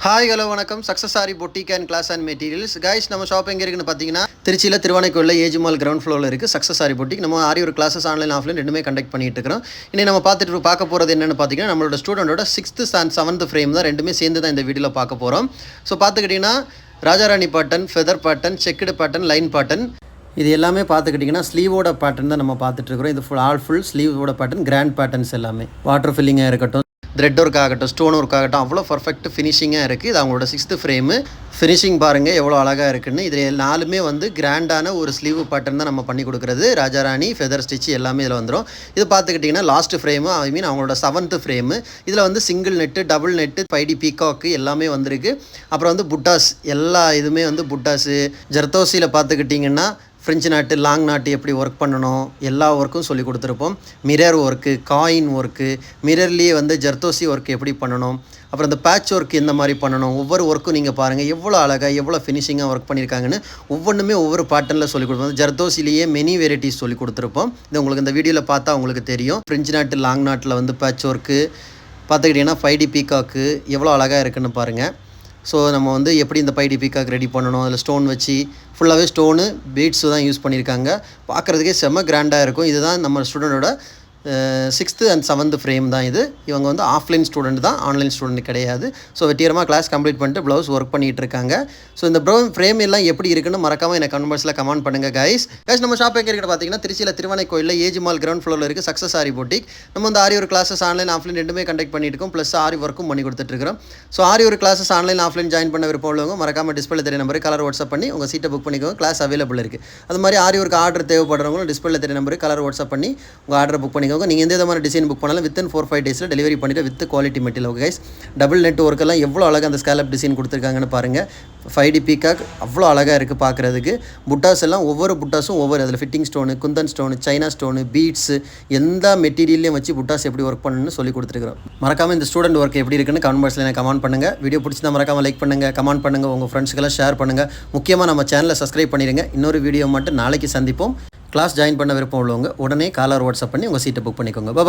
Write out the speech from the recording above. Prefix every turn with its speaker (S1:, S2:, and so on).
S1: Hi hello வணக்கம் சக்ஸஸாரி boutique and class and materials guys நம்ம ஷாப் எங்கே இருக்குன்னு பார்த்தீங்கன்னா திருச்சியில் திருவானைக்கோயிலில் ஏஜி மால் கிரவுண்ட் ஃப்ளோரில் இருக்குது சக்ஸஸாரி பொட்டிக். நம்ம ஒரு கிளாஸஸ் ஆன்லைன் ஆஃப்லைன் ரெண்டுமே கண்டக்ட் பண்ணிட்டு இருக்கிறோம். இன்னைக்கு நம்ம பார்க்க போகிறது என்னென்னு பார்த்தீங்கன்னா நம்மளோட ஸ்டூடெண்டோட 6th and 7th ஃப்ரேம் தான் ரெண்டுமே சேர்ந்து தான் இந்த வீடியோவில் பார்க்க போகிறோம். ஸோ பார்த்துக்கிட்டிங்கன்னா Rajarani pattern, feather pattern, checked pattern, line pattern இது எல்லாமே பார்த்துக்கிட்டிங்கன்னா ஸ்லீவோட பேட்டர்ன் தான் நம்ம பார்த்துட்ருக்குறோம். இது ஃபுல் ஸ்லீவோட பேட்டர்ன், கிராண்ட் பேட்டர்ன்ஸ் எல்லாமே வாட்டர் ஃபில்லிங்காக இருக்கட்டும், த்ரெட் ஒர்க் ஆகட்டும், ஸ்டோன் ஒர்க் ஆகட்டும், அவ்வளோ பர்ஃபெக்ட் ஃபினிஷிங்காக இருக்குது. இது அவங்களோட 6th ஃப்ரேமு. ஃபினிஷிங் பாருங்கள் எவ்வளோ அழகாக இருக்குன்னு. இதில் 4மே கிராண்டான ஒரு ஸ்லீவ் பேட்டர்ன் தான் நம்ம பண்ணி கொடுக்குறது. ராஜாராணி, ஃபெதர் ஸ்டிச் எல்லாமே இதில் வந்துடும். இது பார்த்துக்கிட்டிங்கன்னா லாஸ்ட் ஃப்ரேமு, அவங்களோட 7th ஃப்ரேமு. இதில் single net, double net, 5D peacock எல்லாமே வந்திருக்கு. அப்புறம் புட்டாஸ், எல்லா இதுவுமே புட்டாஸு. ஜர்தோசியில் பார்த்துக்கிட்டிங்கன்னா ஃப்ரெஞ்சு நாட்டு, லாங் நாட்டு எப்படி ஒர்க் பண்ணணும் எல்லா ஒர்க்கும் சொல்லி கொடுத்துருப்போம். மிரர் ஒர்க்கு, காயின் ஒர்க்கு, மிரர்லேயே ஜர்தோசி ஒர்க் எப்படி பண்ணணும், அப்புறம் இந்த பேட்ச் ஒர்க் எந்த மாதிரி பண்ணணும், ஒவ்வொரு ஒர்க்கும் நீங்கள் பாருங்கள் எவ்வளோ அழகாக எவ்வளோ ஃபினிஷிங்காக ஒர்க் பண்ணியிருக்காங்கன்னு. ஒவ்வொன்றுமே ஒவ்வொரு பேட்டர்னில் சொல்லிக் கொடுப்போம். ஜர்தோசிலேயே மெனி வெரைட்டிஸ் சொல்லி கொடுத்துருப்போம். இது உங்களுக்கு இந்த வீடியோவில் பார்த்தா உங்களுக்கு தெரியும். ஃப்ரெஞ்சு நாட்டு, லாங் நாட்டில் பேட்ச் ஒர்க்கு பார்த்துக்கிட்டிங்கன்னா 5D பீகாக்கு எவ்வளோ அழகாக இருக்குன்னு பாருங்கள். ஸோ நம்ம எப்படி இந்த 5D பீகாக் ரெடி பண்ணணும், அதில் ஸ்டோன் வச்சு ஃபுல்லாகவே ஸ்டோனு பீட்ஸு தான் யூஸ் பண்ணியிருக்காங்க. பார்க்குறதுக்கே செம்ம கிராண்டாக இருக்கும். இதுதான் நம்ம ஸ்டூடெண்டோட 6th and 7th ஃப்ரேம் தான் இது. இவங்க ஆஃப்லைன் ஸ்டூடெண்ட் தான், ஆன்லைன் ஸ்டூடெண்ட் கிடையாது. ஸோ வெற்றிகரமாக கிளாஸ் கம்ப்ளீட் பண்ணிட்டு ப்ளவுஸ் ஒர்க் பண்ணிகிட்டு இருக்காங்க. ஸோ இந்த ஃப்ரேம் எல்லாம் எப்படி இருக்குன்னு மறக்காமல் எனக்கு கமெண்ட்ஸில் கமெண்ட் பண்ணுங்கள் கைஸ். நம்ம ஷாப் எங்கே இருக்குது பார்த்தீங்கன்னா திருச்சியில் திருவானைக்கோயிலில் ஏஜி மால் கிரவுண்ட் ஃப்ளோரில் இருக்குது சக்ஸஸாரி பொட்டிக். நம்ம ஒரு கிளாஸஸ் ஆன்லைன் ஆஃப்லைன் ரெண்டுமே கண்டக்ட் பண்ணிட்டு இருக்கோம். ப்ளஸ் ஆரி ஒர்க்கும் பண்ணி கொடுத்துட்ருக்கோம். ஸோ ஒரு கிளாஸஸ் ஆன்லைன் ஆஃப்லைன் ஜாயின் பண்ண விருப்பம் உள்ளவங்க மறக்காமல் டிஸ்பிளே தெரிய நம்பருக்கு கலர் வாட்ஸ்அப் பண்ணி உங்கள் சீட்டை புக் பண்ணிக்கோங்க. கிளாஸ் அவைலபிள் இருக்குது. அது மாதிரி ஒர்க்கு ஆர்டர் தேவைப்படுறவங்களும் டிஸ்பிளே தெரிய நம்பருக்கு கலர் வாட்ஸ்அப் பண்ணி உங்கள் ஆர்டர் புக் பண்ணிக்கோங்க. நீங்கள் எந்த விதமான புக் பண்ணாலும் வித்தின் 4-5 டேஸில் டெலிவரி பண்ணிட்டு with quality material. Okay guys, double net ஒர்க்கெல்லாம் எவ்வளோ அழகாக அந்த ஸ்கேலப் டிசைன் கொடுத்துருக்காங்கன்னு பாருங்கள். 5D பீகாக் அவ்வளோ அழகாக இருக்குது பார்க்குறதுக்கு. புட்டாஸ் எல்லாம் ஒவ்வொரு புட்டாஸும் அதில் fitting stone, Kundan stone, China stone, beads எந்த மெட்டீரியல்லையும் வச்சு புட்டாஸ் எப்படி ஒர்க் பண்ணணும்னு சொல்லி கொடுத்துருக்குறோம். மறக்காமல் இந்த ஸ்டூடெண்ட் ஒர்க் எப்படி இருக்குன்னு கமெண்ட் பாக்ஸில் எனக்கு கமெண்ட் பண்ணுங்கள். வீடியோ பிடிச்சிருந்தா மறக்காமல் லைக் பண்ணுங்கள், கமெண்ட் பண்ணுங்கள், உங்கள் ஃப்ரெண்ட்ஸுக்கெல்லாம் ஷேர் பண்ணுங்கள். முக்கியமாக நம்ம சேனலை சப்ஸ்கிரைப் பண்ணிடுங்க. இன்னொரு வீடியோ மட்டும் நாளைக்கு சந்திப்போம். கிளாஸ் ஜாயின் பண்ண விருப்பம் உள்ளவங்க உடனே காலர் வாட்ஸ்அப் பண்ணி உங்கள் சீட்டை புக் பண்ணிக்கோங்க. பாய்.